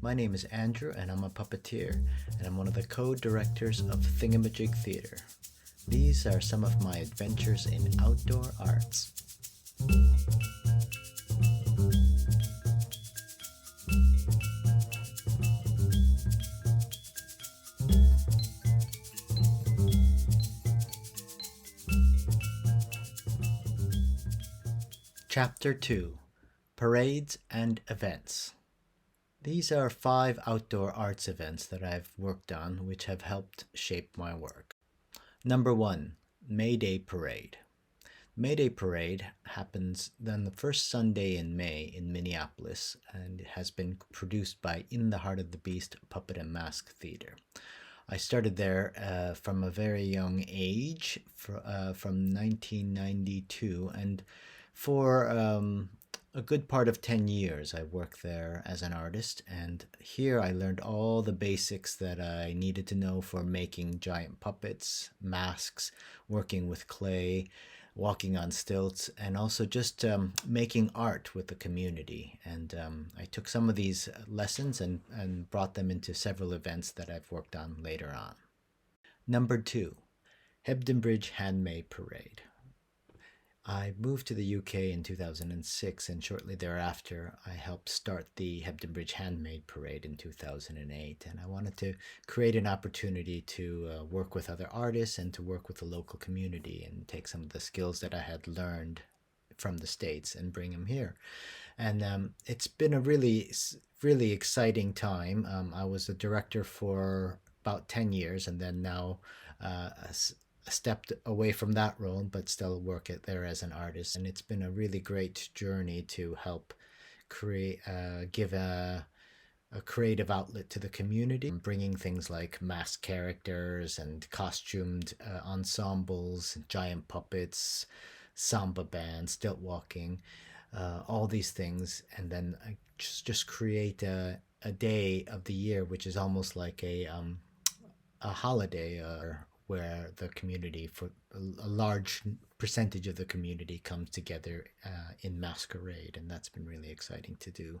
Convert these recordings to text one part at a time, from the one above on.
My name is Andrew, and I'm a puppeteer, and I'm one of the co-directors of Thingamajig Theatre. These are some of my adventures in outdoor arts. Chapter 2: Parades and Events. These are 5 outdoor arts events that I've worked on which have helped shape my work. Number 1: May Day Parade. May Day Parade happens then the first Sunday in May in Minneapolis, and it has been produced by In the Heart of the Beast Puppet and Mask Theatre. I started there from a very young age, from 1992, and for a good part of 10 years I worked there as an artist, and here I learned all the basics that I needed to know for making giant puppets, masks, working with clay, walking on stilts, and also just making art with the community. And I took some of these lessons and brought them into several events that I've worked on later on. Number 2: Hebden Bridge Handmade Parade. I moved to the UK in 2006, and shortly thereafter I helped start the Hebden Bridge Handmade Parade in 2008, and I wanted to create an opportunity to work with other artists and to work with the local community and take some of the skills that I had learned from the States and bring them here. And it's been a really exciting time. I was a director for about 10 years, and then now stepped away from that role, but still work there as an artist. And it's been a really great journey to help give a creative outlet to the community, bringing things like masked characters and costumed ensembles, giant puppets, samba bands, stilt walking, all these things, and then just create a day of the year which is almost like a holiday, where the community, for a large percentage of the community, comes together in masquerade, and that's been really exciting to do.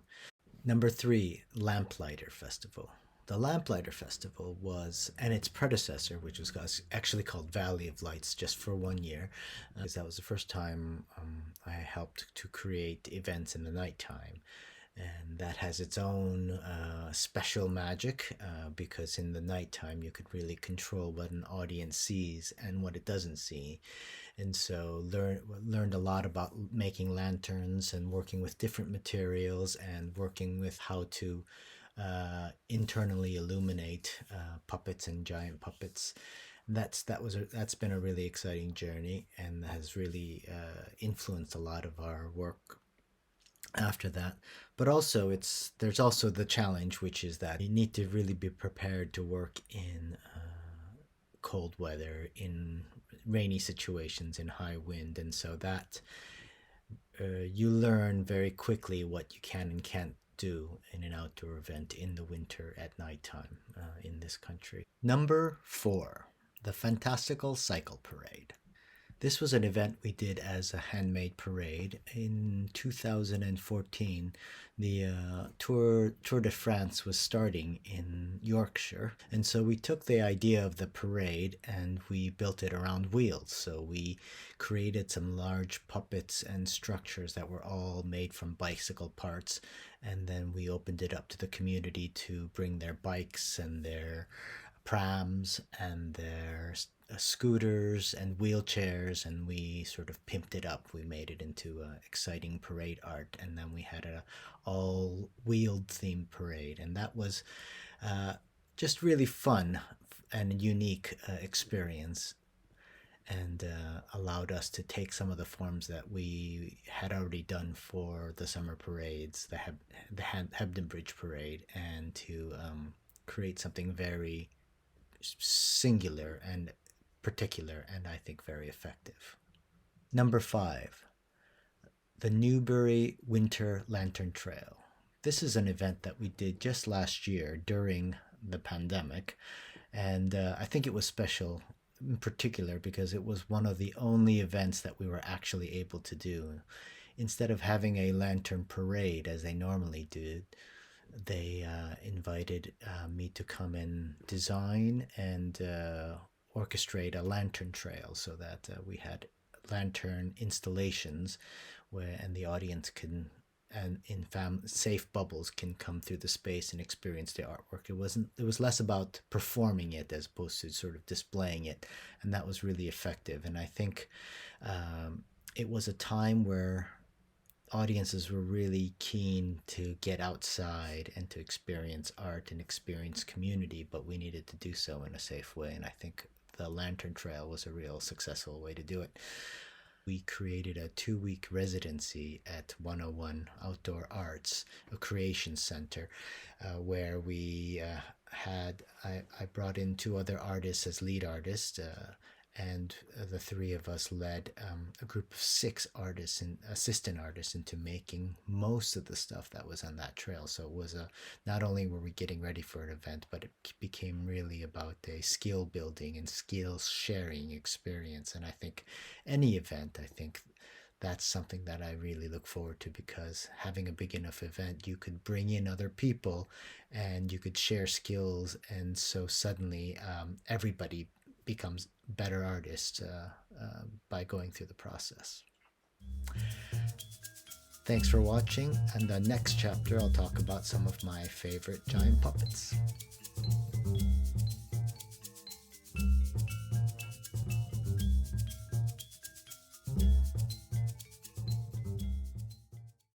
Number 3: Lamplighter Festival. The Lamplighter Festival was, and its predecessor, which was actually called Valley of Lights, just for 1 year, because that was the first time I helped to create events in the nighttime. And that has its own special magic, because in the nighttime you could really control what an audience sees and what it doesn't see. And so learned a lot about making lanterns and working with different materials and working with how to internally illuminate puppets and giant puppets. That's been a really exciting journey, and has really influenced a lot of our work after that. But also there's also the challenge, which is that you need to really be prepared to work in cold weather, in rainy situations, in high wind, and so that you learn very quickly what you can and can't do in an outdoor event in the winter at nighttime in this country. Number 4: The Fantastical Cycle Parade. This was an event we did as a handmade parade in 2014. The Tour de France was starting in Yorkshire, and so we took the idea of the parade and we built it around wheels. So we created some large puppets and structures that were all made from bicycle parts, and then we opened it up to the community to bring their bikes and their prams and their scooters and wheelchairs, and we sort of pimped it up. We made it into exciting parade art, and then we had a all wheeled themed parade, and that was just really fun and unique experience, and allowed us to take some of the forms that we had already done for the summer parades, the Hebden Bridge Parade, and to create something very singular and particular, and I think very effective. Number 5: The Newbury Winter Lantern Trail. This is an event that we did just last year during the pandemic, and I think it was special in particular because it was one of the only events that we were actually able to do. Instead of having a lantern parade as they normally do, they invited me to come and design and orchestrate a lantern trail, so that we had lantern installations and the audience can, and in safe bubbles, can come through the space and experience the artwork. It was less about performing it as opposed to sort of displaying it, and that was really effective. And I think it was a time where audiences were really keen to get outside and to experience art and experience community, but we needed to do so in a safe way. And I think the Lantern Trail was a real successful way to do it. We created a 2-week residency at 101 Outdoor Arts, a creation center, where we I brought in 2 other artists as lead artists, and the 3 of us led a group of 6 artists and assistant artists into making most of the stuff that was on that trail. So it was not only were we getting ready for an event, but it became really about a skill building and skills sharing experience. And I think any event, that's something that I really look forward to, because having a big enough event, you could bring in other people and you could share skills, and so suddenly everybody becomes better artists by going through the process. Thanks for watching, and the next chapter I'll talk about some of my favorite giant puppets.